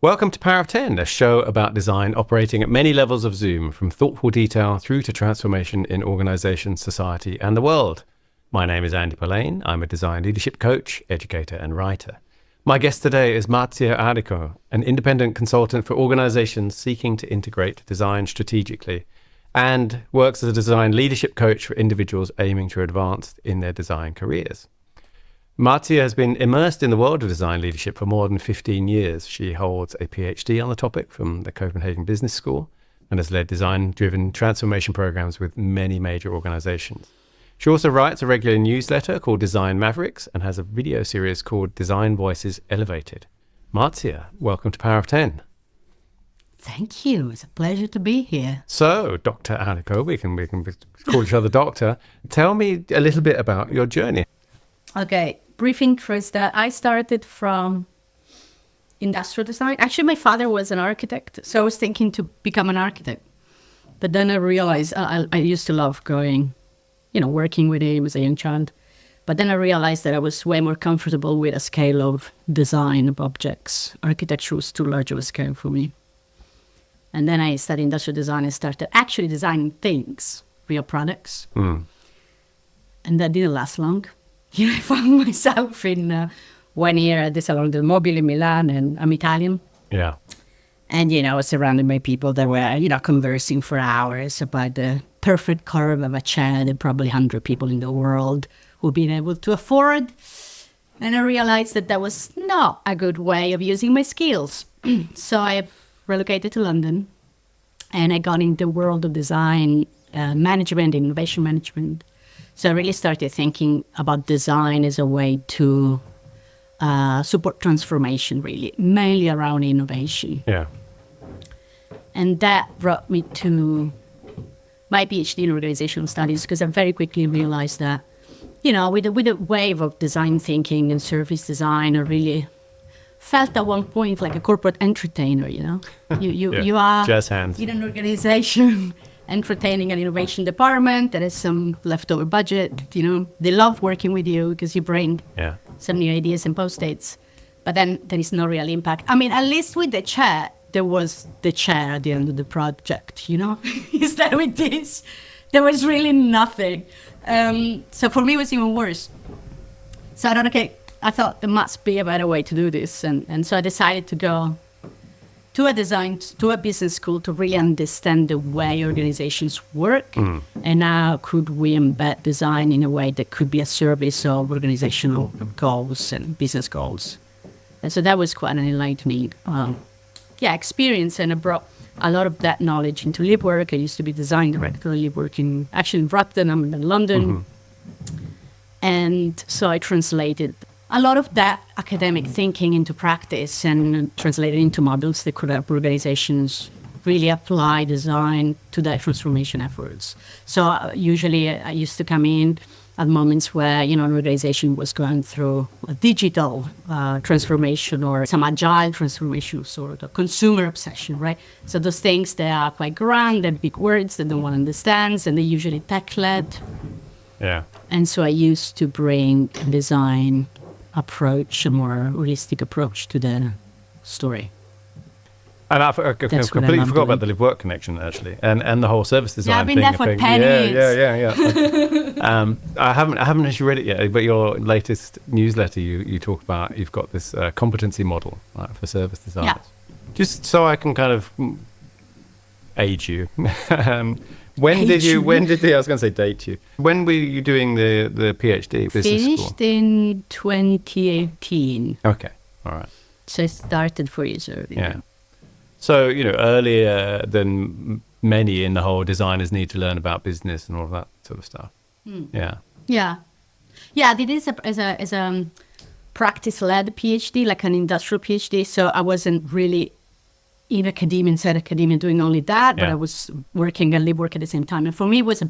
Welcome to Power of 10, a show about design operating at many levels of Zoom, from thoughtful detail through to transformation in organizations, society, and the world. My name is Andy Polaine. I'm a design leadership coach, educator, and writer. My guest today is Marzia Aricò, an independent consultant for organizations seeking to integrate design strategically, and works as a design leadership coach for individuals aiming to advance in their design careers. Marzia has been immersed in the world of design leadership for more than 15 years. She holds a PhD on the topic from the Copenhagen Business School and has led design-driven transformation programs with many major organizations. She also writes a regular newsletter called Design Mavericks and has a video series called Design Voices Elevated. Marzia, welcome to Power of 10. Thank you. It's a pleasure to be here. So, Dr. Aricò, we can call each other doctor. Tell me a little bit about your journey. Okay, brief intro is that I started from industrial design. Actually, my father was an architect, so I was thinking to become an architect. But then I realized I used to love going, working with him as a young child. But then I realized that I was way more comfortable with a scale of design of objects. Architecture was too large of a scale for me. And then I studied industrial design and started actually designing things, real products. And that didn't last long. I found myself in 1 year at the Salone del Mobile in Milan, and I'm Italian. Yeah. And, I was surrounded by people that were, conversing for hours about the perfect curve of a chair that probably 100 people in the world would be able to afford. And I realized that was not a good way of using my skills. So I relocated to London, and I got in the world of design, management, innovation management. So I really started thinking about design as a way to support transformation, really, mainly around innovation. Yeah. And that brought me to my PhD in organizational studies, because I very quickly realized that, with the wave of design thinking and service design, I really felt at one point like a corporate entertainer, You are jazz hands in an organization entertaining an innovation department that has some leftover budget. They love working with you because you bring some new ideas and post-its, but then there is no real impact. I mean, at least with the chair, there was the chair at the end of the project, Instead with this, there was really nothing. So for me, it was even worse. So I thought there must be a better way to do this. And so I decided to go to a business school to really understand the way organizations work, and how could we embed design in a way that could be a service of organizational goals and business goals. And so that was quite an enlightening experience, and I brought a lot of that knowledge into live work. I used to be design director of live work in Rotterdam and London. And so I translated a lot of that academic thinking into practice and translated into models that could help organizations really apply design to their transformation efforts. So usually I used to come in at moments where, an organization was going through a digital transformation or some agile transformation, sort of consumer obsession, right? So those things, they are quite grand and big words that no one understands, and they're usually tech-led. Yeah. And so I used to bring design approach, a more holistic approach to the story. And I completely forgot about the live work connection, actually, and the whole service design thing. Yeah, I've been there for 10 years. Yeah. I haven't actually read it yet, but your latest newsletter, you talk about, you've got this competency model for service designers. Yeah. Just so I can kind of age you. When did I was going to say date you. When were you doing the PhD business school? Finished in 2018. Okay, all right. So I started 4 years earlier. Yeah. So, earlier than many in the whole designers need to learn about business and all of that sort of stuff. Yeah. Yeah. Yeah, I did it as a practice-led PhD, like an industrial PhD. So I wasn't really in academia, inside academia, doing only that, but I was working and live work at the same time. And for me, it was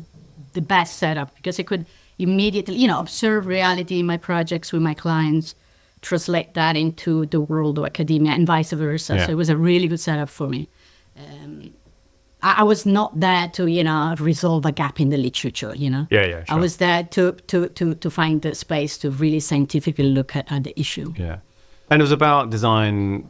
the best setup because I could immediately, observe reality in my projects with my clients, translate that into the world of academia and vice versa. Yeah. So it was a really good setup for me. I was not there to, resolve a gap in the literature, Yeah, sure. I was there to find the space to really scientifically look at the issue. Yeah. And it was about design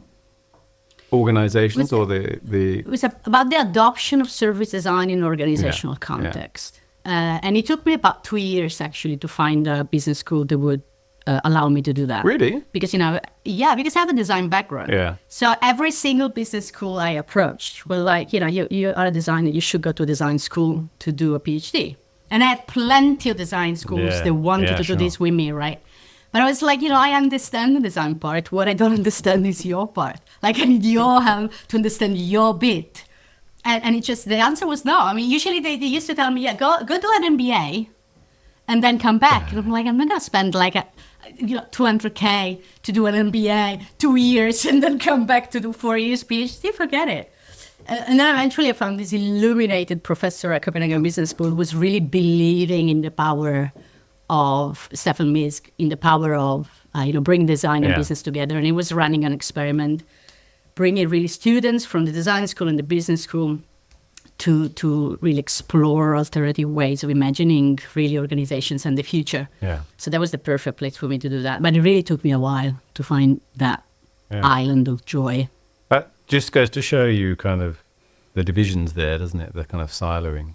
organizations or the... It was about the adoption of service design in organizational context. And it took me about 2 years, actually, to find a business school that would allow me to do that. Really? Because, because I have a design background. Yeah. So every single business school I approached was like, you are a designer, you should go to a design school to do a PhD. And I had plenty of design schools that wanted to do this with me, right? But I was like, I understand the design part. What I don't understand is your part. Like, I need your help to understand your bit. And it just, the answer was no. I mean, usually they used to tell me, go do an MBA and then come back. And I'm like, I'm not going to spend like $200K to do an MBA, 2 years, and then come back to do 4 years PhD. Forget it. And then eventually I found this illuminated professor at Copenhagen Business School who was really believing in the power of Stefan Misk, in the power of bringing design and business together. And he was running an experiment, bringing really students from the design school and the business school to really explore alternative ways of imagining really organizations and the future. Yeah. So that was the perfect place for me to do that. But it really took me a while to find that island of joy. That just goes to show you kind of the divisions there, doesn't it? The kind of siloing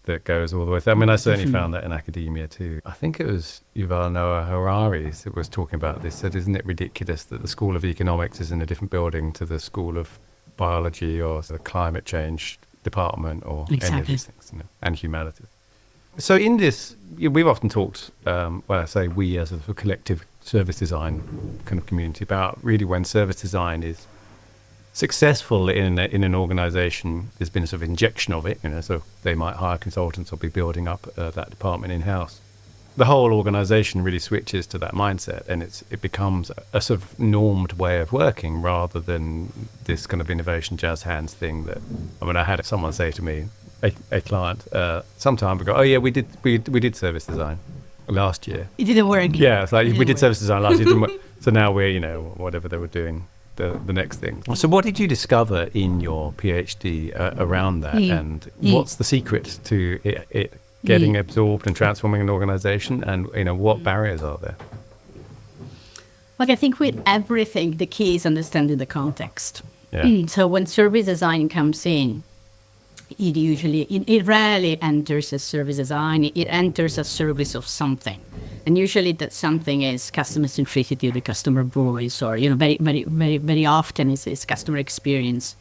that goes all the way through. I mean, I certainly found that in academia too. I think it was Yuval Noah Harari that was talking about this. Said, isn't it ridiculous that the School of Economics is in a different building to the School of Biology or the climate change department or any of these things, and humanities. So in this, we've often talked, I say we as a collective service design kind of community, about really when service design is successful in an organization, there's been a sort of injection of it, so they might hire consultants or be building up that department in-house. The whole organization really switches to that mindset, and it becomes a sort of normed way of working rather than this kind of innovation jazz hands thing that, I had someone say to me, a client, some time ago, we did service design last year. It didn't work. Yeah, it's like we did service design last year, didn't work. So now we're, whatever they were doing, the next thing. So what did you discover in your PhD around that, and what's the secret to it getting absorbed and transforming an organization, and what barriers are there? Like, I think with everything, the key is understanding the context. Yeah. So when service design comes in, it rarely enters as service design. It enters as service of something, and usually that something is customer centricity, the customer voice, or very, very, very, very often it's customer experience.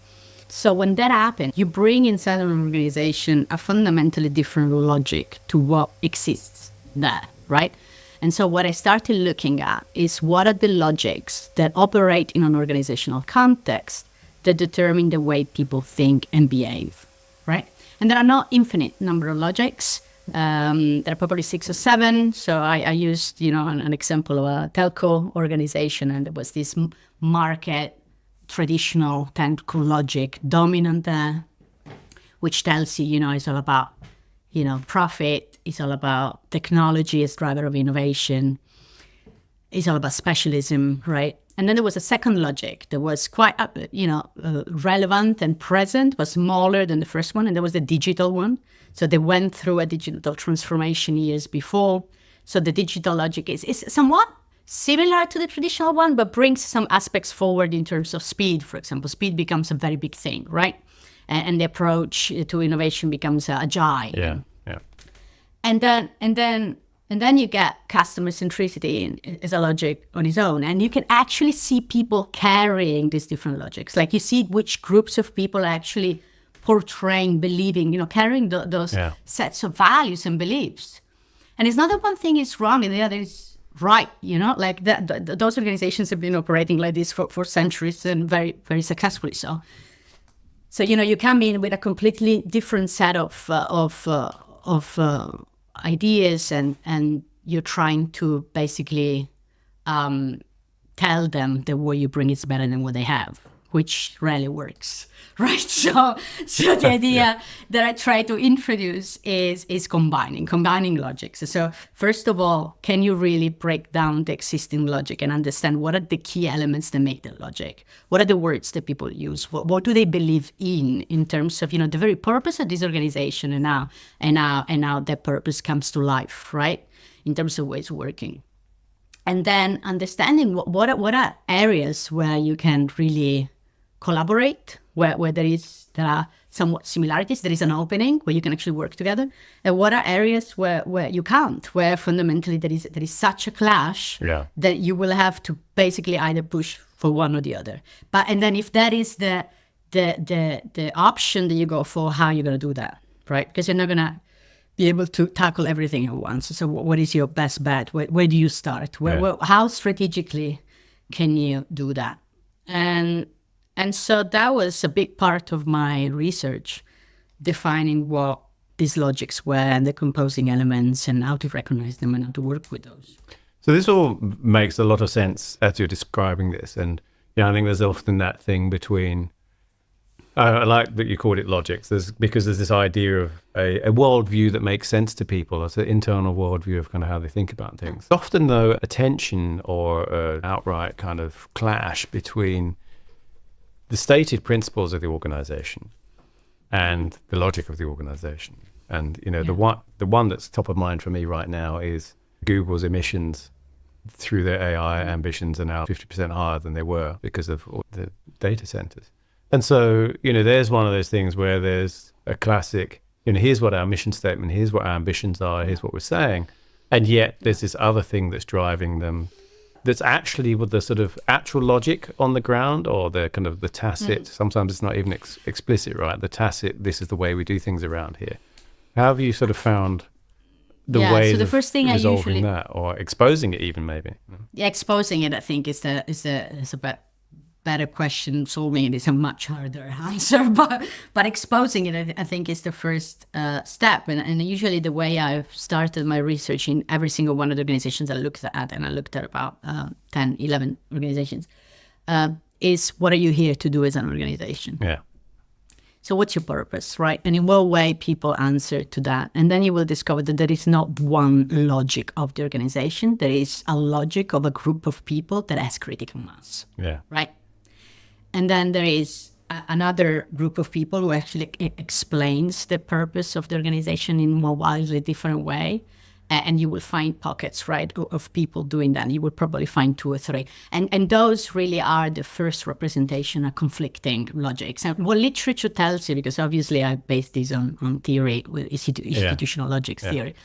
So when that happens, you bring inside an organization a fundamentally different logic to what exists there, right? And so what I started looking at is what are the logics that operate in an organizational context that determine the way people think and behave, right? And there are not infinite number of logics. There are probably 6 or 7. So I used, an example of a telco organization, and there was this market traditional technical logic dominant there, which tells you, it's all about, profit, it's all about technology as driver of innovation, it's all about specialism, right? And then there was a second logic that was quite, relevant and present, was smaller than the first one, and there was the digital one. So they went through a digital transformation years before. So the digital logic is somewhat similar to the traditional one, but brings some aspects forward in terms of speed. For example, speed becomes a very big thing, right? And the approach to innovation becomes agile. Yeah. And then you get customer centricity as a logic on its own, and you can actually see people carrying these different logics. Like you see which groups of people are actually portraying, believing, carrying those sets of values and beliefs. And it's not that one thing is wrong and the other is right, like those organizations have been operating like this for centuries, and very, very successfully so. So, you come in with a completely different set of ideas, and you're trying to basically tell them that what you bring is better than what they have, which rarely works, right? So the idea that I try to introduce is combining logics. So first of all, can you really break down the existing logic and understand what are the key elements that make the logic? What are the words that people use? What do they believe in terms of, the very purpose of this organization, and how that purpose comes to life, right? In terms of ways of working. And then understanding what are areas where you can really collaborate, where there are somewhat similarities, there is an opening where you can actually work together, and what are areas where you can't, where fundamentally there is such a clash that you will have to basically either push for one or the other. And then if that is the option that you go for, how are you going to do that, right? Because you're not going to be able to tackle everything at once. So what is your best bet? Where do you start? How strategically can you do that? And so that was a big part of my research, defining what these logics were and the composing elements and how to recognize them and how to work with those. So this all makes a lot of sense as you're describing this. And I think there's often that thing between, I like that you called it logics, because there's this idea of a worldview that makes sense to people. It's an internal worldview of kind of how they think about things. Often though, a tension or an outright kind of clash between the stated principles of the organization and the logic of the organization. And, the one that's top of mind for me right now is Google's emissions through their AI ambitions are now 50% higher than they were because of all the data centers. And so, there's one of those things where there's a classic, here's what our mission statement, here's what our ambitions are, here's what we're saying. And yet there's this other thing that's driving them that's actually with the sort of actual logic on the ground, or the kind of the tacit, sometimes it's not even explicit, right? The tacit, this is the way we do things around here. How have you sort of found the way of resolving that, or exposing it even maybe? Yeah, exposing it, I think, is a better question. Solving it is a much harder answer, but exposing it, I think, is the first step. And usually the way I've started my research in every single one of the organizations I looked at, and I looked at about 10, 11 organizations, is what are you here to do as an organization? Yeah. So what's your purpose, right? And in what way people answer to that. And then you will discover that there is not one logic of the organization. There is a logic of a group of people that has critical mass. Yeah. Right? And then there is another group of people who actually explains the purpose of the organization in a wildly different way. And you will find pockets, right, of people doing that. You will probably find 2 or 3. And those really are the first representation of conflicting logics. And what literature tells you, because obviously I based this on theory, with institutional logics theory.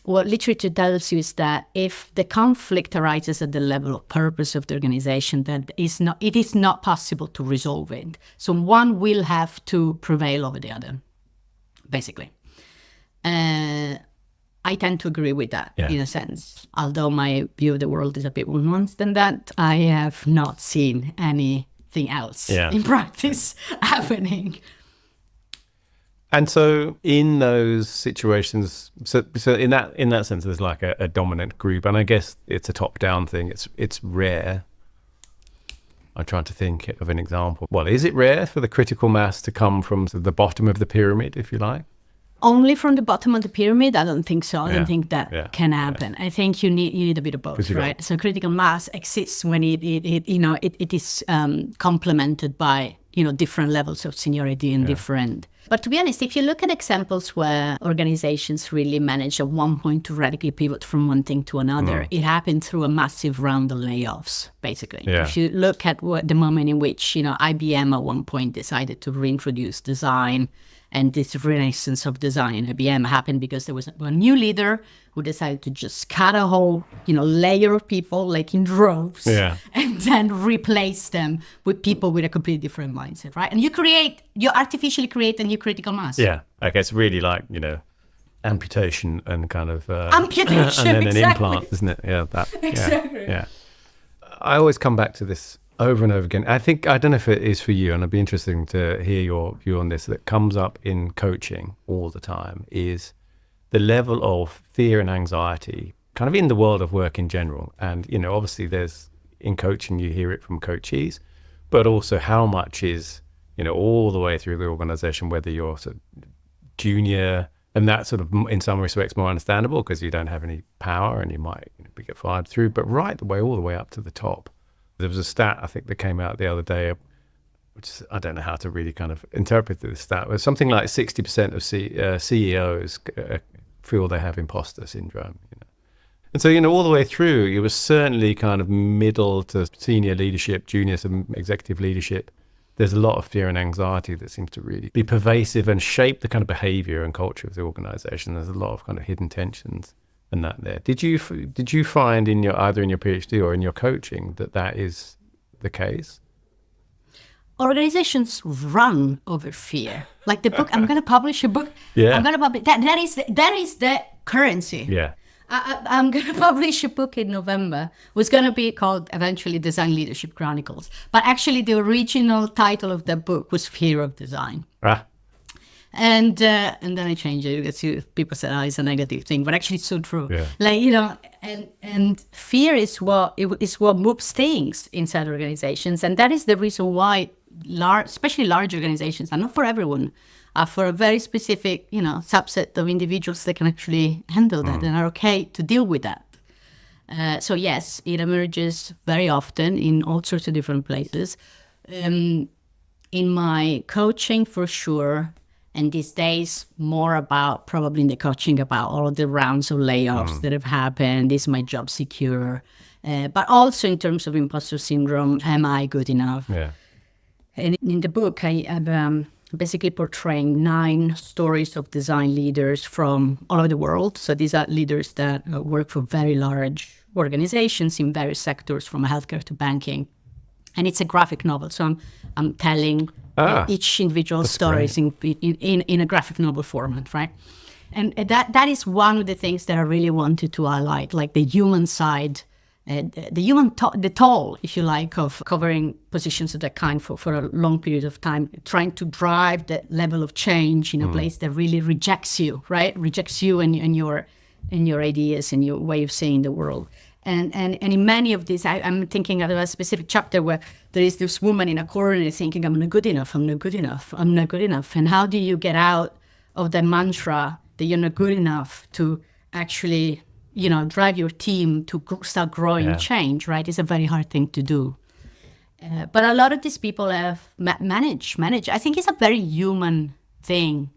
What literature tells you is that if the conflict arises at the level of purpose of the organization, then it is not possible to resolve it. So one will have to prevail over the other, basically. I tend to agree with that in a sense. Although my view of the world is a bit more nuanced than that, I have not seen anything else in practice happening. And so in those situations, so in that sense, there's like a dominant group, and I guess it's a top-down thing. It's rare. I'm trying to think of an example. Well, is it rare for the critical mass to come from the bottom of the pyramid, if you like? Only from the bottom of the pyramid? I don't think so. I don't think that can happen. I think you need a bit of both, right? So critical mass exists when it is complemented by different levels of seniority and different. But to be honest, if you look at examples where organizations really manage at one point to radically pivot from one thing to another, it happened through a massive round of layoffs, basically. Yeah. If you look at the moment in which IBM at one point decided to reintroduce design. And this renaissance of design, IBM, happened because there was a new leader who decided to just cut a whole, layer of people, like in droves, and then replace them with people with a completely different mindset, right? And you artificially create a new critical mass. Yeah, okay, it's really like, amputation and kind of... amputation, and then an implant, isn't it? Yeah, that. Exactly. Yeah. I always come back to this over and over again. I don't know if it is for you, and it'd be interesting to hear your view on this, that comes up in coaching all the time, is the level of fear and anxiety kind of in the world of work in general. And, obviously there's, in coaching, you hear it from coachees, but also how much is, all the way through the organization, whether you're sort of junior, and that's sort of in some respects more understandable because you don't have any power and you might get fired through, but all the way up to the top. There was a stat, I think, that came out the other day, which I don't know how to really kind of interpret this stat. It was something like 60% of CEOs feel they have imposter syndrome. And so, all the way through, you were certainly kind of middle to senior leadership, junior to executive leadership. There's a lot of fear and anxiety that seems to really be pervasive and shape the kind of behavior and culture of the organization. There's a lot of kind of hidden tensions and that there. Did you find either in your PhD or in your coaching that is the case? Organizations run over fear. Like the book, I'm going to publish a book. Yeah. I'm going to publish that is the currency. Yeah. I'm going to publish a book in November. It was going to be called eventually Design Leadership Chronicles. But actually the original title of that book was Fear of Design. And then I changed it because people said, it's a negative thing, but actually it's so true. Yeah. Like, and fear is what moves things inside organizations. And that is the reason why especially large organizations, and not for everyone, are for a very specific, subset of individuals that can actually handle that and are okay to deal with that. So yes, it emerges very often in all sorts of different places. In my coaching, for sure, and these days more about probably in the coaching about all of the rounds of layoffs that have happened. Is my job secure? But also in terms of imposter syndrome, am I good enough? Yeah. And in the book, I am basically portraying 9 stories of design leaders from all over the world. So these are leaders that work for very large organizations in various sectors, from healthcare to banking. And it's a graphic novel. So I'm telling each individual stories in a graphic novel format, right? And that is one of the things that I really wanted to highlight, like the human side, the toll, if you like, of covering positions of that kind for a long period of time, trying to drive that level of change in a place that really rejects you, right? Rejects you and your ideas and your way of seeing the world. And in many of these, I'm thinking of a specific chapter where there is this woman in a corner thinking, I'm not good enough, I'm not good enough, I'm not good enough. And how do you get out of that mantra that you're not good enough to actually, drive your team to start growing change, right? It's a very hard thing to do. But a lot of these people have managed. I think it's a very human thing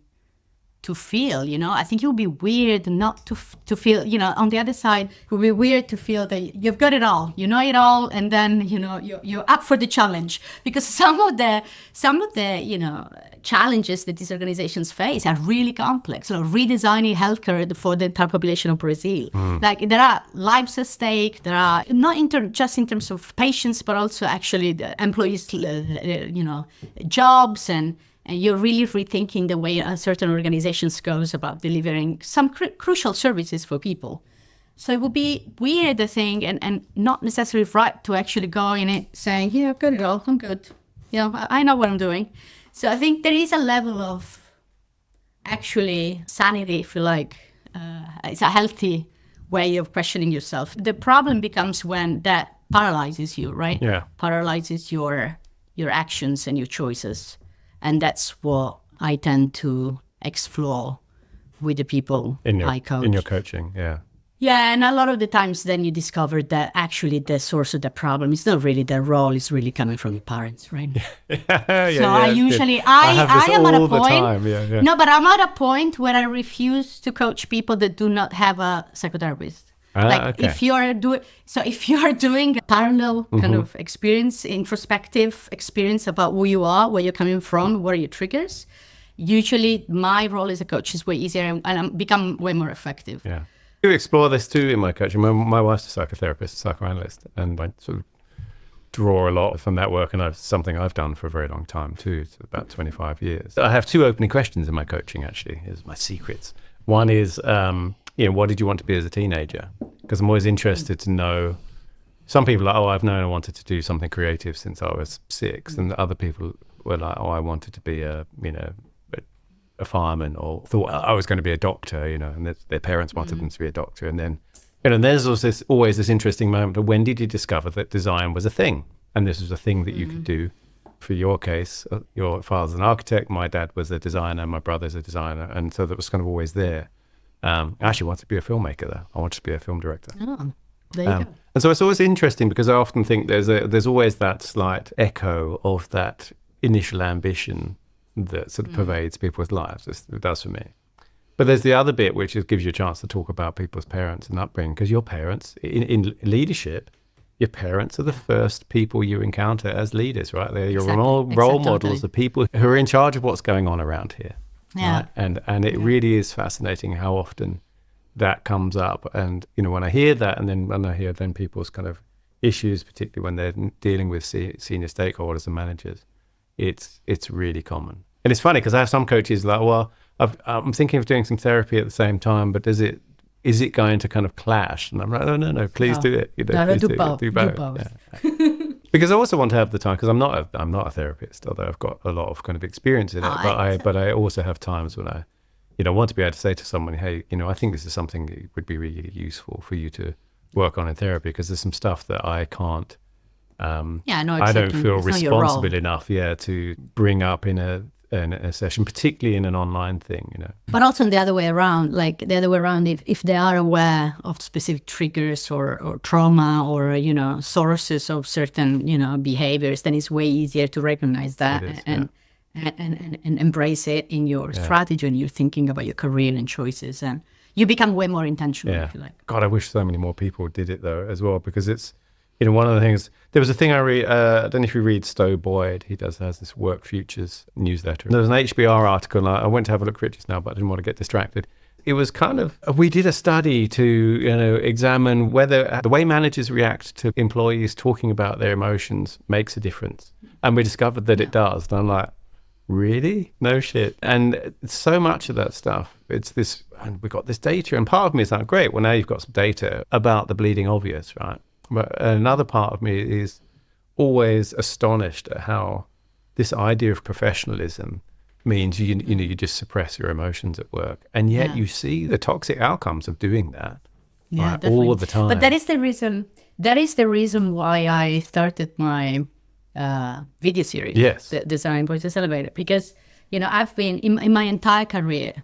to feel, I think it would be weird not to feel, on the other side, it would be weird to feel that you've got it all, you know it all, and then, you're up for the challenge. Because some of the challenges that these organizations face are really complex. Redesigning healthcare for the entire population of Brazil. Like, there are lives at stake, there are, not just in terms of patients, but also actually the employees, jobs, and you're really rethinking the way certain organizations goes about delivering some crucial services for people. So it would be weird, I think, and not necessarily right to actually go in it saying, yeah, I've got it all, I'm good. I know what I'm doing. So I think there is a level of actually sanity, if you like. It's a healthy way of questioning yourself. The problem becomes when that paralyzes you, right? Yeah. Paralyzes your actions and your choices. And that's what I tend to explore with the people I coach. In your coaching, yeah. Yeah, and a lot of the times then you discover that actually the source of the problem is not really their role, it's really coming from the parents, right? I usually, I am at a point, no, but I'm at a point where I refuse to coach people that do not have a psychotherapist. If you are doing a parallel kind of experience, introspective experience about who you are, where you're coming from, what are your triggers, usually my role as a coach is way easier and I become way more effective. Yeah. You explore this too in my coaching. My wife's a psychotherapist, psychoanalyst, and I sort of draw a lot from that work, and it's something I've done for a very long time too. It's about 25 years. I have 2 opening questions in my coaching, actually. Here's my secrets. One is, what did you want to be as a teenager? Because I'm always interested to know. Some people are like, I've known I wanted to do something creative since I was 6. And other people were like, I wanted to be a fireman, or thought I was going to be a doctor, and their parents wanted them to be a doctor. And then, there's always this interesting moment of when did you discover that design was a thing? And this was a thing that you could do. For your case, your father's an architect, my dad was a designer, my brother's a designer. And so that was kind of always there. I actually wanted to be a filmmaker though. I wanted to be a film director. Oh, there you go. And so it's always interesting because I often think there's always that slight echo of that initial ambition that sort of pervades people's lives. It does for me. But there's the other bit, which gives you a chance to talk about people's parents and upbringing, because your parents, in leadership, your parents are the first people you encounter as leaders, right? They're your role models, the people who are in charge of what's going on around here. Yeah. Right? And it really is fascinating how often that comes up. And, you know, when I hear that, and then when I hear then people's kind of issues, particularly when they're dealing with senior stakeholders and managers, it's really common. And it's funny because I have some coaches like, well, I'm thinking of doing some therapy at the same time, but is it going to kind of clash? And I'm like, no, please do it. You know, do both. Yeah. Because I also want to have the time, because I'm not a therapist, although I've got a lot of kind of experience in it. But I also have times when I, you know, want to be able to say to someone, hey, you know, I think this is something that would be really useful for you to work on in therapy, because there's some stuff that I can't. I don't feel responsible enough, to bring up in a session, particularly in an online thing, you know. But also the other way around, if they are aware of specific triggers or trauma or, you know, sources of certain, you know, behaviors, then it's way easier to recognize that and embrace it in your strategy and your thinking about your career and choices, and you become way more intentional. Yeah. If you like. God, I wish so many more people did it though as well, because it's, you know, one of the things, there was a thing I read, I don't know if you read Stowe Boyd, he has this Work Futures newsletter. There was an HBR article, and I went to have a look at it just now, but I didn't want to get distracted. It was kind of, we did a study to, you know, examine whether the way managers react to employees talking about their emotions makes a difference. And we discovered that it does. And I'm like, really? No shit. And so much of that stuff, it's this, and we've got this data, and part of me is like, great, well now you've got some data about the bleeding obvious, right? But another part of me is always astonished at how this idea of professionalism means you know you just suppress your emotions at work, and yet you see the toxic outcomes of doing that all the time. But that is the reason. That is the reason why I started my video series, the Design Voices Elevated, because, you know, I've been in my entire career,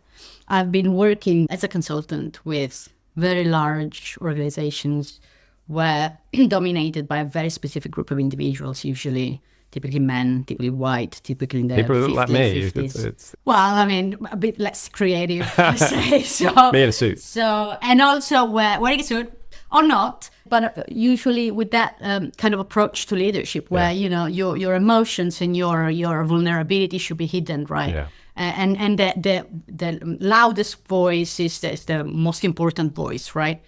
I've been working as a consultant with very large organizations were dominated by a very specific group of individuals, typically men, typically white, typically in their people 50s, look like me. 50s. Well, I mean, a bit less creative, I say. So, me in a suit. So, and also wearing a suit or not, but usually with that kind of approach to leadership, where you know your emotions and your vulnerability should be hidden, right? Yeah. And the loudest voice is the most important voice, right?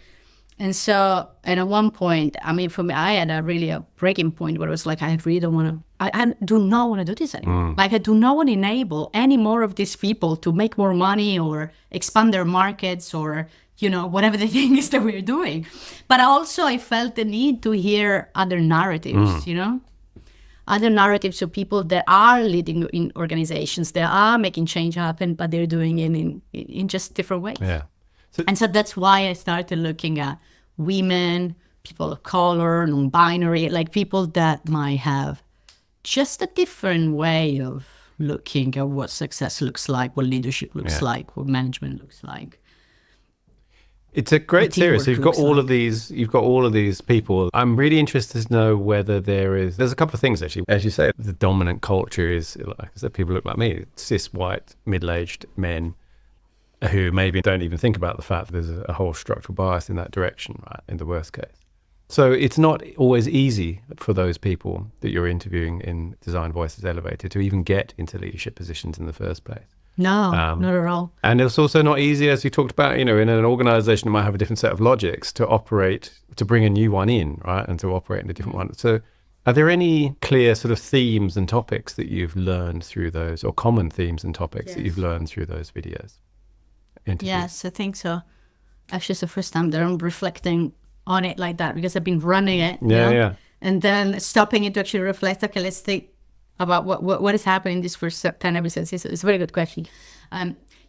And so, and at one point, I mean, for me, I had a breaking point where it was like, I really don't want to, I do not want to do this anymore. Like, I do not want to enable any more of these people to make more money or expand their markets or, you know, whatever the thing is that we're doing. But also I felt the need to hear other narratives, you know, other narratives of people that are leading in organizations, that are making change happen, but they're doing it in just different ways. Yeah. And so that's why I started looking at women, people of color, non-binary, like people that might have just a different way of looking at what success looks like, what leadership looks like, what management looks like. It's a great series. So you've got all of these people. I'm really interested to know whether there's a couple of things actually. As you say, the dominant culture is, like I said, people look like me, cis, white, middle-aged men who maybe don't even think about the fact that there's a whole structural bias in that direction, right, in the worst case. So it's not always easy for those people that you're interviewing in Design Voices Elevated to even get into leadership positions in the first place. No, not at all. And it's also not easy, as you talked about, you know, in an organization that might have a different set of logics to operate, to bring a new one in, right, and to operate in a different one. So are there any clear sort of themes and topics that you've learned through those, or common themes and topics that you've learned through those videos? Yes, I think so. Actually, it's the first time that I'm reflecting on it like that, because I've been running it, and then stopping it to actually reflect. Okay, let's think about what is happening in this first 10 episodes. It's a very good question.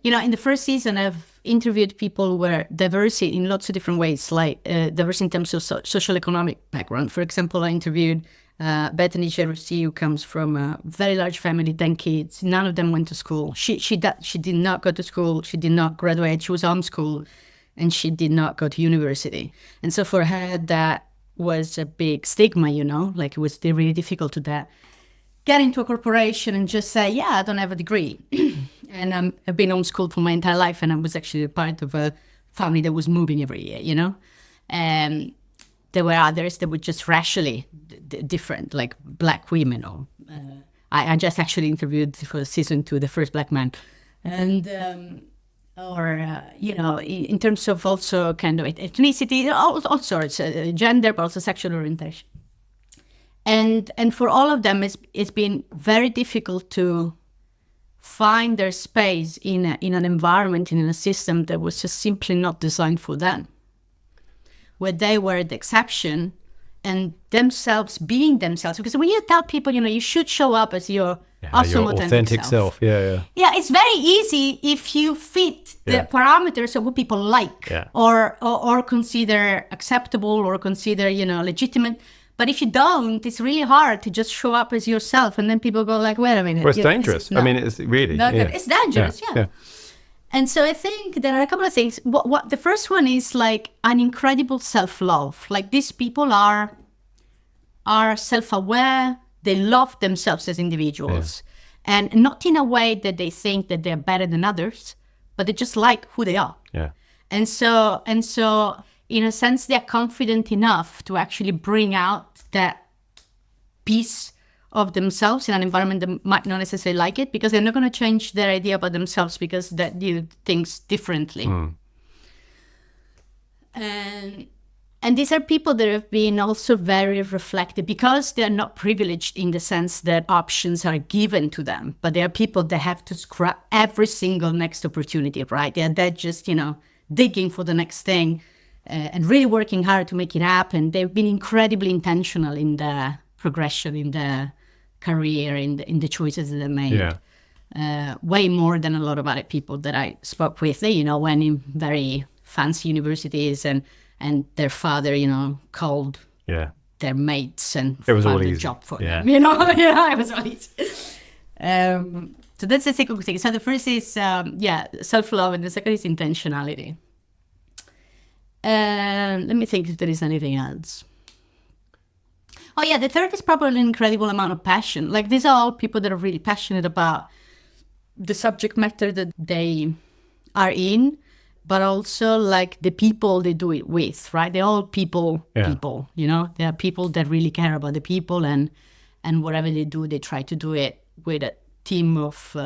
You know, in the first season, I've interviewed people who were diverse in lots of different ways, like diverse in terms of social economic background. For example, I interviewed Bethany Jeroussi, who comes from a very large family, 10 kids. None of them went to school. She did not go to school. She did not graduate. She was homeschooled, and she did not go to university. And so for her, that was a big stigma, you know, like it was really difficult to get into a corporation and just say, yeah, I don't have a degree. And I've been homeschooled for my entire life, and I was actually a part of a family that was moving every year, you know? And there were others that were just racially different, like black women. Or I just actually interviewed for season 2 the first black man. And, you know, in terms of also kind of ethnicity, all sorts, gender, but also sexual orientation. And for all of them, it's been very difficult to find their space in an environment, in a system that was just simply not designed for them, where they were the exception and themselves being themselves. Because when you tell people, you know, you should show up as your awesome, authentic self. Yeah, it's very easy if you fit the parameters of what people like or consider acceptable or consider, you know, legitimate. But if you don't, it's really hard to just show up as yourself, and then people go like, "Wait a minute." Well, it's dangerous. I mean, it's really it's dangerous. Yeah. And so I think there are a couple of things. What the first one is like an incredible self-love. Like these people are self-aware. They love themselves as individuals, and not in a way that they think that they're better than others, but they just like who they are. Yeah. And so, in a sense, they're confident enough to actually bring out that piece of themselves in an environment that might not necessarily like it, because they're not going to change their idea about themselves because that do things differently. And these are people that have been also very reflective, because they're not privileged in the sense that options are given to them, but they are people that have to scrap every single next opportunity, right? They're just, you know, digging for the next thing. And really working hard to make it happen. They've been incredibly intentional in the progression, in the career, in the choices that they made. Way more than a lot of other people that I spoke with. They, you know, went in very fancy universities, and their father, you know, called their mates and found a job for them. You know, it was all easy. So that's the second thing. So the first is self-love, and the second is intentionality. Let me think if there is anything else. Oh yeah, the third is probably an incredible amount of passion. Like these are all people that are really passionate about the subject matter that they are in, but also like the people they do it with, right? They're all people, you know? They are people that really care about the people, and whatever they do, they try to do it with a team of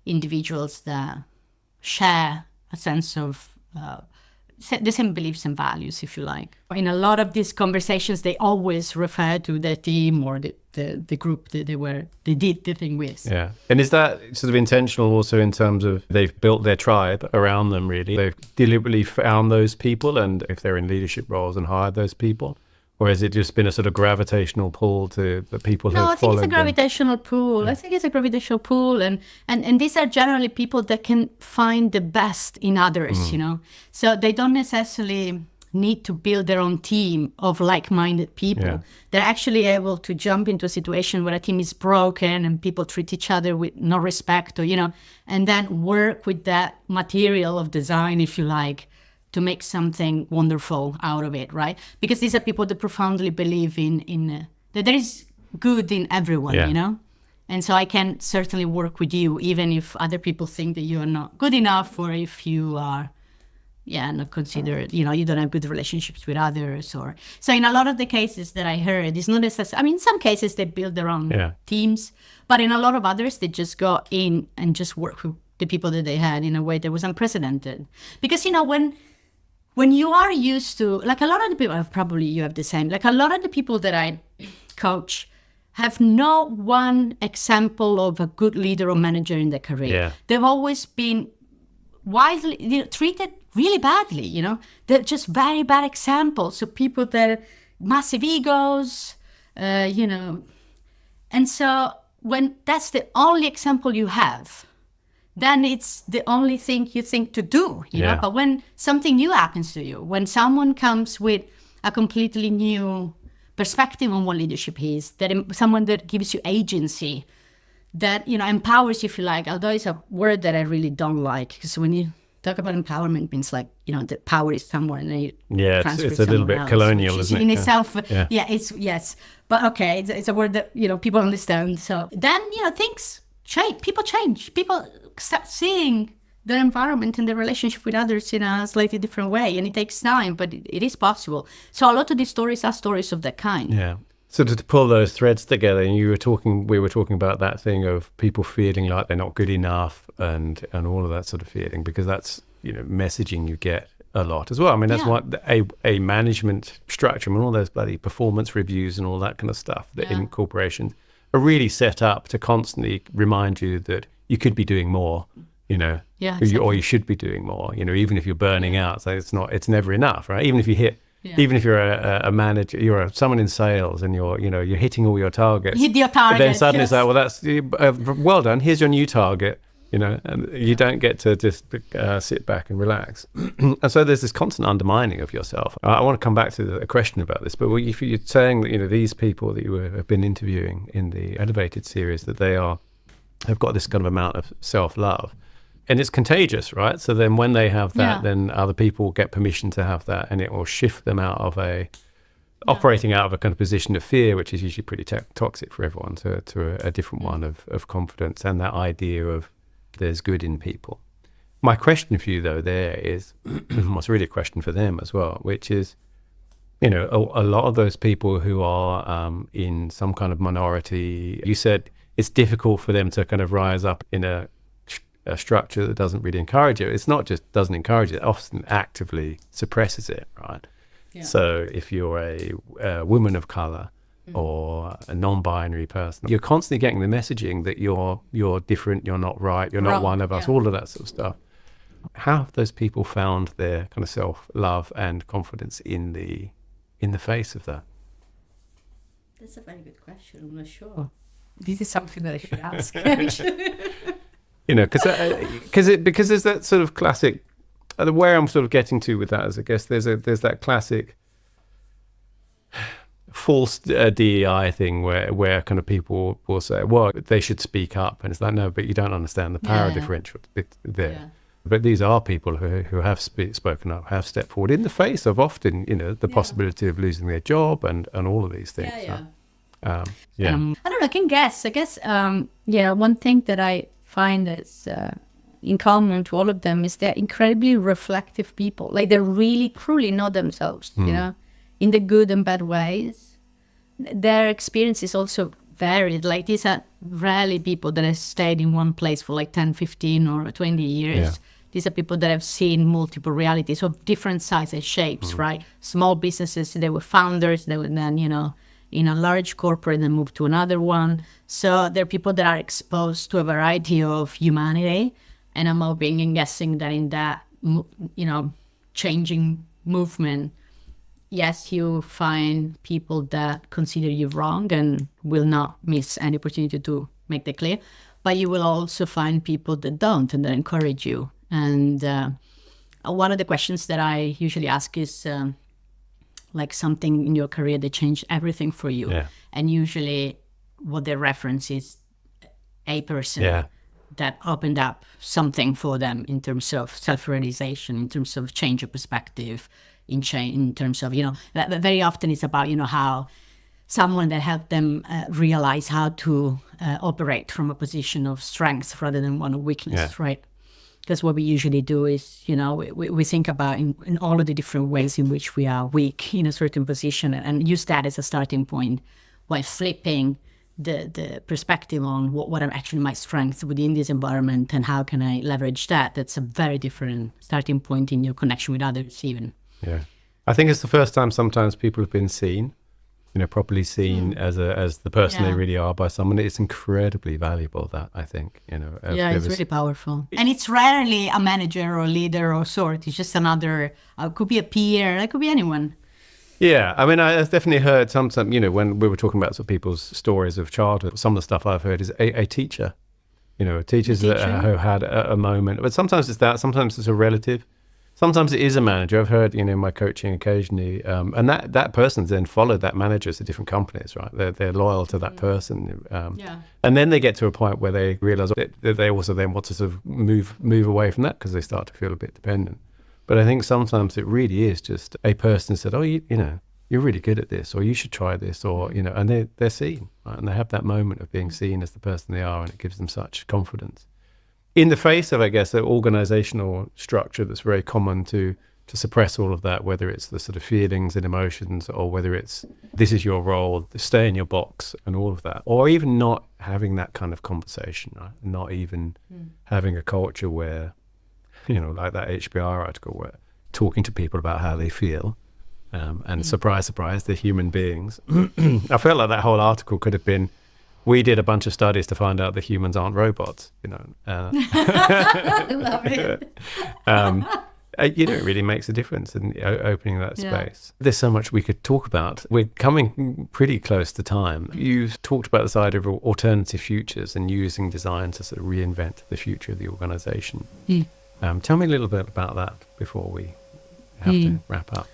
individuals that share a sense of the same beliefs and values, if you like. In a lot of these conversations, they always refer to the team or the group that they did the thing with. Yeah. And is that sort of intentional also in terms of they've built their tribe around them, really? They've deliberately found those people, and if they're in leadership roles, and hired those people? Or has it just been a sort of gravitational pull to the people who have followed them? No, I think it's a gravitational pull. Yeah. I think it's a gravitational pull. And these are generally people that can find the best in others, you know. So they don't necessarily need to build their own team of like-minded people. Yeah. They're actually able to jump into a situation where a team is broken and people treat each other with no respect, or, you know, and then work with that material of design, if you like, to make something wonderful out of it, right? Because these are people that profoundly believe in that there is good in everyone, you know? And so I can certainly work with you, even if other people think that you are not good enough, or if you are, not considered, you know, you don't have good relationships with others. Or so in a lot of the cases that I heard, it's not necessarily, I mean, in some cases they build their own teams, but in a lot of others, they just go in and just work with the people that they had in a way that was unprecedented. Because, you know, when you are used to, like a lot of the people, probably you have the same, like a lot of the people that I coach have no one example of a good leader or manager in their career. Yeah. They've always been widely treated really badly, you know. They're just very bad examples. So people that massive egos, you know. And so when that's the only example you have, then it's the only thing you think to do, you know. But when something new happens to you, when someone comes with a completely new perspective on what leadership is, that someone that gives you agency, that, you know, empowers you, if you like, although it's a word that I really don't like, because when you talk about empowerment, it means like, you know, the power is somewhere and you transfer it's a little bit else, colonial, isn't it? In itself, it's, yes. But okay, it's a word that, you know, people understand. So then, you know, things People change. People start seeing their environment and their relationship with others in a slightly different way, and it takes time, but it is possible. So a lot of these stories are stories of that kind. Yeah. So to pull those threads together, and we were talking about that thing of people feeling like they're not good enough, and all of that sort of feeling, because that's messaging you get a lot as well. I mean, that's what a management structure, I mean, all those bloody performance reviews and all that kind of stuff that in corporations are really set up to constantly remind you that you could be doing more, exactly. Or you should be doing more, even if you're burning out. So it's never enough, right? Even if you hit. Yeah. Even if you're a manager, you're someone in sales, and you're hitting all your targets. Hit your target. Then suddenly it's like, well, that's well done. Here's your new target. And you don't get to just sit back and relax. And so there's this constant undermining of yourself. I want to come back to a question about this, but if you're saying that these people that you have been interviewing in the Elevated series, that have got this kind of amount of self-love. And it's contagious, right? So then when they have that, then other people get permission to have that, and it will shift them out of operating out of a kind of position of fear, which is usually pretty toxic for everyone, to a different one of confidence and that idea of there's good in people. My question for you, though, there is, what's really a question for them as well, which is, a lot of those people who are in some kind of minority, you said it's difficult for them to kind of rise up in a structure that doesn't really encourage it. It's not just doesn't encourage it, often actively suppresses it, right? Yeah. So if you're a woman of color or a non-binary person, you're constantly getting the messaging that you're different, you're not right, you're not one of us, all of that sort of stuff. How have those people found their kind of self-love and confidence in the face of that? That's a very good question. I'm not sure. This is something that I should ask. Because there's that sort of classic, where I'm sort of getting to with that is, I guess there's that classic false DEI thing where kind of people will say, well, they should speak up, and it's like, no, but you don't understand the power differential there. Yeah. But these are people who have spoken up, have stepped forward in the face of often, the possibility of losing their job and all of these things. I don't know, I guess, one thing that I find that's in common to all of them is they're incredibly reflective people. Like, they really truly know themselves, in the good and bad ways. Their experience is also varied. Like, these are rarely people that have stayed in one place for like 10, 15 or 20 years. Yeah. These are people that have seen multiple realities of different sizes, shapes, right? Small businesses, they were founders, they were then, in a large corporate and move to another one. So they're people that are exposed to a variety of humanity. And I'm hoping and guessing that in that, changing movement, yes, you find people that consider you wrong and will not miss any opportunity to make that clear. But you will also find people that don't and that encourage you. And one of the questions that I usually ask is, like, something in your career that changed everything for you. Yeah. And usually what they reference is a person that opened up something for them in terms of self-realization, in terms of change of perspective, in terms of, that very often it's about, how someone that helped them realize how to operate from a position of strength rather than one of weakness, right? Because what we usually do is, we think about in all of the different ways in which we are weak in a certain position and use that as a starting point while flipping the perspective on what are actually my strengths within this environment and how can I leverage that. That's a very different starting point in your connection with others even. Yeah. I think it's the first time sometimes people have been seen, properly seen as the person they really are by someone. It's incredibly valuable, that, I think, it's really powerful. And it's rarely a manager or leader or sort. It's just another, could be a peer, it could be anyone. Yeah, I mean, I've definitely heard some, when we were talking about sort of people's stories of childhood, some of the stuff I've heard is a teacher, teachers who had a moment. But sometimes it's that, sometimes it's a relative. Sometimes it is a manager. I've heard, in my coaching occasionally, and that person's then followed that manager to different companies, right? They're loyal to that person. And then they get to a point where they realize that they also then want to sort of move away from that because they start to feel a bit dependent. But I think sometimes it really is just a person said, oh, you're really good at this, or you should try this, or, you know, and they're seen, right? And they have that moment of being seen as the person they are, and it gives them such confidence. In the face of, I guess, the organizational structure that's very common to suppress all of that, whether it's the sort of feelings and emotions, or whether it's this is your role, stay in your box and all of that, or even not having that kind of conversation, right? Not even having a culture where, you know, like that HBR article, where talking to people about how they feel, and surprise, surprise, they're human beings. I felt like that whole article could have been, we did a bunch of studies to find out that humans aren't robots, you know. I love it. You know, it really makes a difference in opening that space. There's so much we could talk about. We're coming pretty close to time. You've talked about this idea of alternative futures and using design to sort of reinvent the future of the organization. Tell me a little bit about that before we have to wrap up.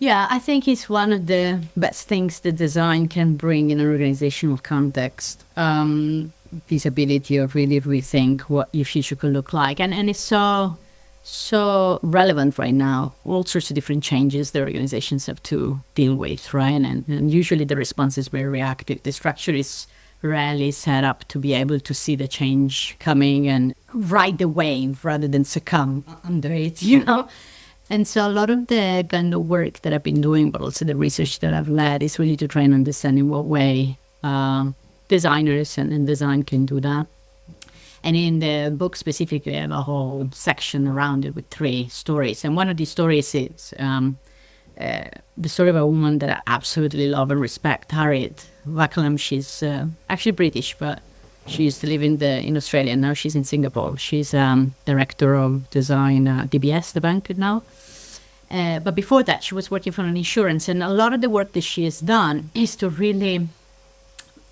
Yeah, I think it's one of the best things that design can bring in an organizational context. This ability of really rethink what your future could look like. And it's so relevant right now. All sorts of different changes the organizations have to deal with, right? And usually the response is very reactive. The structure is rarely set up to be able to see the change coming and ride the wave rather than succumb under it, you know? And so a lot of the kind of work that I've been doing, but also the research that I've led, is really to try and understand in what way designers and design can do that. And in the book specifically, I have a whole section around it with 3 stories. And one of these stories is the story of a woman that I absolutely love and respect, Harriet Wackerham. She's actually British, but she used to live in Australia. Now she's in Singapore. She's director of design at DBS, the bank now. But before that, she was working for an insurance. And a lot of the work that she has done is to really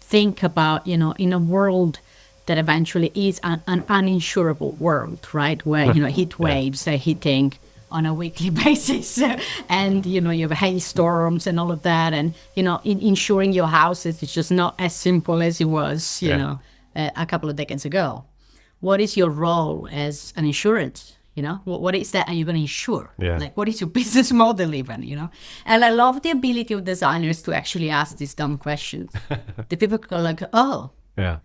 think about, you know, in a world that eventually is an uninsurable world, right? Where, you know, heat waves are hitting on a weekly basis. And, you know, you have hailstorms and all of that. And, you know, insuring your houses is just not as simple as it was, you know, a couple of decades ago. What is your role as an insurance? You know, what is that are you going to insure? Like, what is your business model even, you know? And I love the ability of designers to actually ask these dumb questions. The people go like, oh,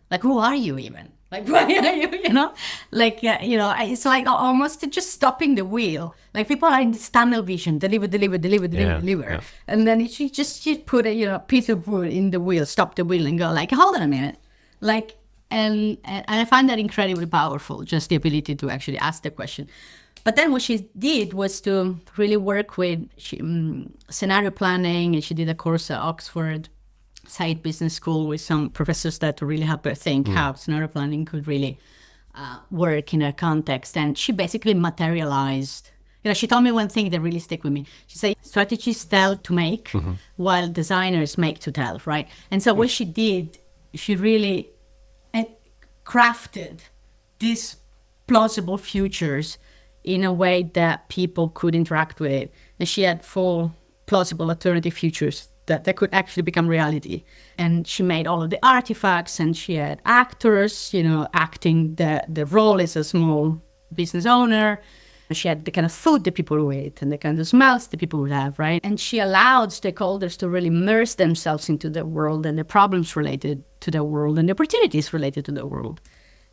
like, who are you even? Like, why are you, you know? Like, you know, it's like almost just stopping the wheel. Like, people are in this tunnel vision, deliver. And then you just put a, you know, piece of wood in the wheel, stop the wheel and go like, hold on a minute. Like, and I find that incredibly powerful, just the ability to actually ask the question. But then what she did was to really work with scenario planning, and she did a course at Oxford Said Business School with some professors that really helped her think how scenario planning could really work in a context. And she basically materialized, you know, she told me one thing that really stuck with me. She said, strategies tell to make, while designers make to tell, right? And so what she did, she really crafted these plausible futures in a way that people could interact with it. And she had 4 plausible alternative futures that could actually become reality. And she made all of the artifacts, and she had actors, you know, acting the role as a small business owner. She had the kind of food that people would eat and the kind of smells that people would have, right? And she allowed stakeholders to really immerse themselves into the world and the problems related to the world and the opportunities related to the world,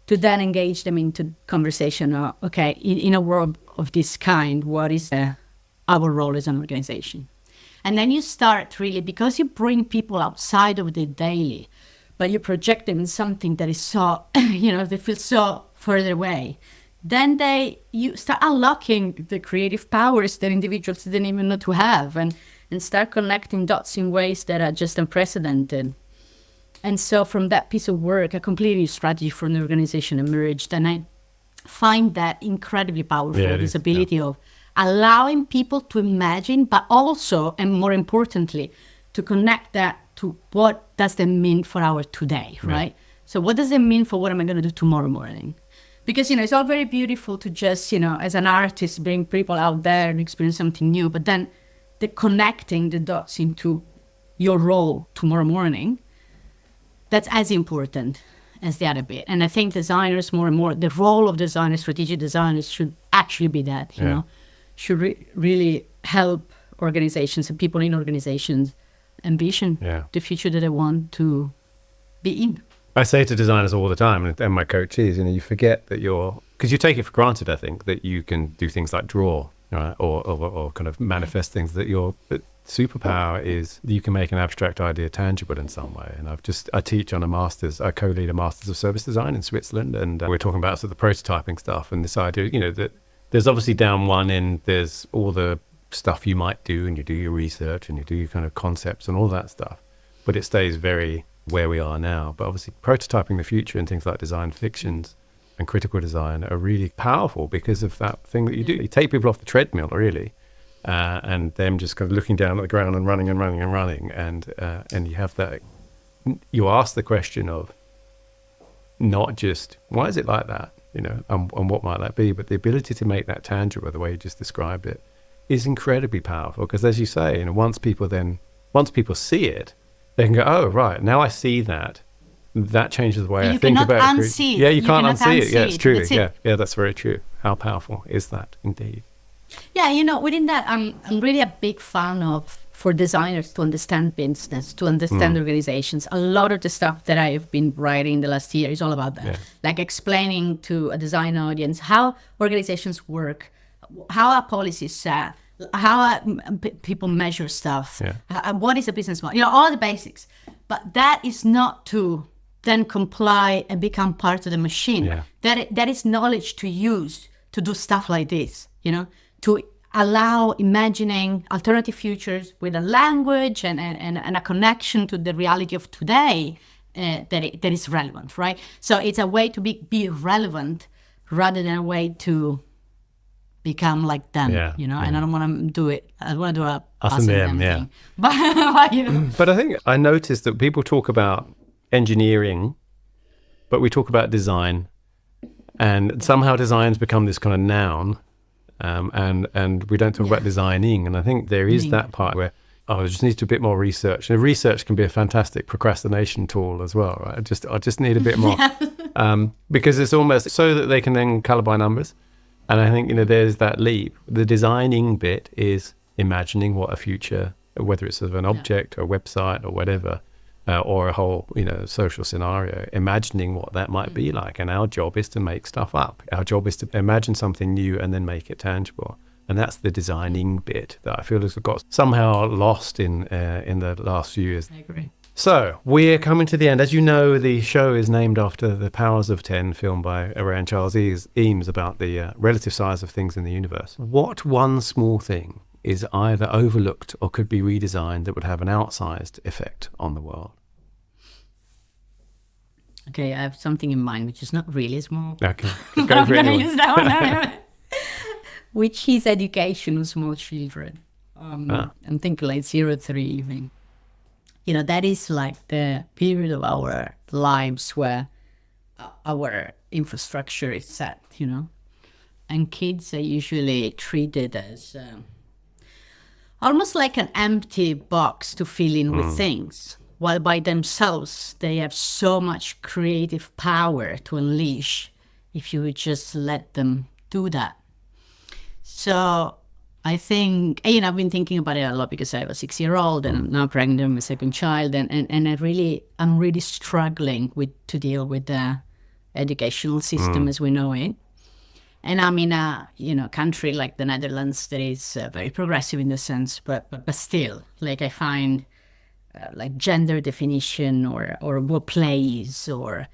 to then engage them into conversation of, okay, in a world of this kind, what is our role as an organization? And then you start really, because you bring people outside of the daily, but you project them in something that is so, you know, they feel so further away. Then you start unlocking the creative powers that individuals didn't even know to have, and start connecting dots in ways that are just unprecedented. And so from that piece of work, a completely new strategy for the organization emerged. And I find that incredibly powerful, this ability of allowing people to imagine, but also, and more importantly, to connect that to what does that mean for our today, right? So what does it mean for what am I going to do tomorrow morning? Because, you know, it's all very beautiful to just, you know, as an artist, bring people out there and experience something new. But then the connecting the dots into your role tomorrow morning, that's as important as the other bit. And I think designers more and more, the role of designers, strategic designers should actually be that, you know, should really help organizations and people in organizations envision the future that they want to be in. I say to designers all the time, and my coaches, you forget that because you take it for granted, I think, that you can do things like draw, right? or kind of manifest things, that your superpower is you can make an abstract idea tangible in some way. And I teach on I co-lead a Masters of Service Design in Switzerland, and we're talking about sort of the prototyping stuff and this idea, that there's obviously down one end, there's all the stuff you might do, and you do your research and you do your kind of concepts and all that stuff, but it stays very where we are now. But obviously prototyping the future and things like design fictions and critical design are really powerful because of that thing that you do. You take people off the treadmill, really, and them just kind of looking down at the ground and running and running and running, and you have that. You ask the question of not just why is it like that, and what might that be, but the ability to make that tangible, the way you just described it, is incredibly powerful. Because as you say, once people see it, they can go, oh, right, now I see that. That changes the way I think about it. Unsee it. Yeah, you can't unsee it. Yeah, it's true. Yeah, that's very true. How powerful is that, indeed? Yeah, within that, I'm really a big fan for designers to understand business, to understand organizations. A lot of the stuff that I've been writing the last year is all about that. Yeah. Like explaining to a design audience how organizations work, how our policies set, how people measure stuff, what is a business model, all the basics. But that is not to then comply and become part of the machine. Yeah. That is knowledge to use to do stuff like this, to allow imagining alternative futures with a language and a connection to the reality of today that is relevant, right? So it's a way to be relevant rather than a way to become like them, and I don't want to do it. I want to do a us and them thing. But I think I noticed that people talk about engineering, but we talk about design, and somehow design's become this kind of noun, and we don't talk about designing. And I think there is that part where there just needs to be a bit more research. And research can be a fantastic procrastination tool as well, right? I just need a bit more, because it's almost so that they can then color by numbers. And I think, there's that leap. The designing bit is imagining what a future, whether it's of an object or a website or whatever, or a whole, social scenario, imagining what that might be like. And our job is to make stuff up. Our job is to imagine something new and then make it tangible. And that's the designing bit that I feel has got somehow lost in the last few years. I agree. So we're coming to the end. As you know, the show is named after The Powers of 10, film by Ray and Charles Eames, about the relative size of things in the universe. What one small thing is either overlooked or could be redesigned that would have an outsized effect on the world? Okay, I have something in mind which is not really small. Okay, I'm going to use that one. Which is education of small children. I'm thinking like 0-3 even. That is like the period of our lives where our infrastructure is set, and kids are usually treated as almost like an empty box to fill in with things, while by themselves they have so much creative power to unleash if you would just let them do that. So I think, I've been thinking about it a lot because I have a 6-year-old and I'm now pregnant with my second child, and I'm really struggling to deal with the educational system as we know it. And I'm in a country like the Netherlands that is very progressive in the sense, but still, like I find like gender definition or what plays or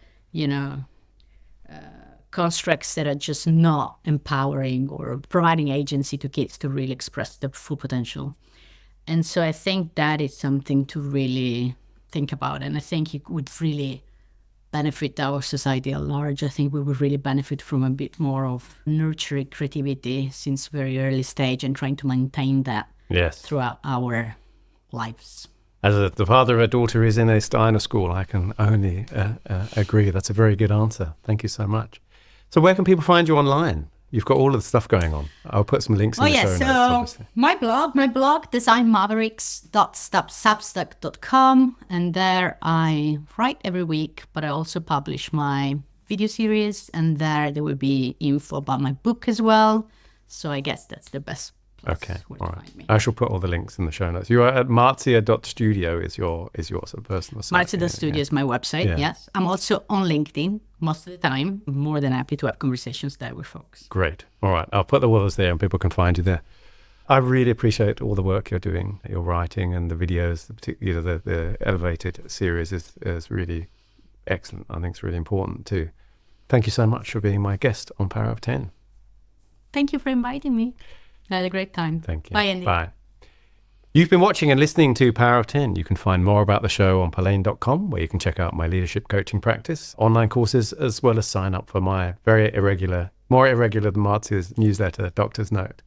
constructs that are just not empowering or providing agency to kids to really express their full potential. And so I think that is something to really think about. And I think it would really benefit our society at large. I think we would really benefit from a bit more of nurturing creativity since very early stage and trying to maintain that throughout our lives. As the father of a daughter who is in a Steiner school, I can only agree. That's a very good answer. Thank you so much. So where can people find you online? You've got all of the stuff going on. I'll put some links in the show notes, obviously. My blog, designmavericks.substack.com, and there I write every week, but I also publish my video series, and there will be info about my book as well. So I guess that's the best Okay, all right. I shall put all the links in the show notes. You are at marzia.studio is your sort of personal site. Marzia.studio is my website, yes. I'm also on LinkedIn most of the time. I'm more than happy to have conversations there with folks. Great. All right. I'll put the others there and people can find you there. I really appreciate all the work you're doing, your writing and the videos, particularly the Elevated series is really excellent. I think it's really important too. Thank you so much for being my guest on Power of 10. Thank you for inviting me. I had a great time. Thank you. Bye, Andy. Bye. You've been watching and listening to Power of 10. You can find more about the show on Polaine.com, where you can check out my leadership coaching practice, online courses, as well as sign up for my more irregular than Marzia's newsletter, Doctor's Note.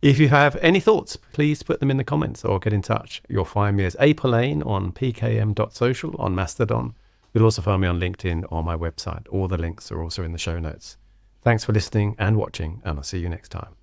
If you have any thoughts, please put them in the comments or get in touch. You'll find me as Polaine on pkm.social on Mastodon. You'll also find me on LinkedIn or my website. All the links are also in the show notes. Thanks for listening and watching, and I'll see you next time.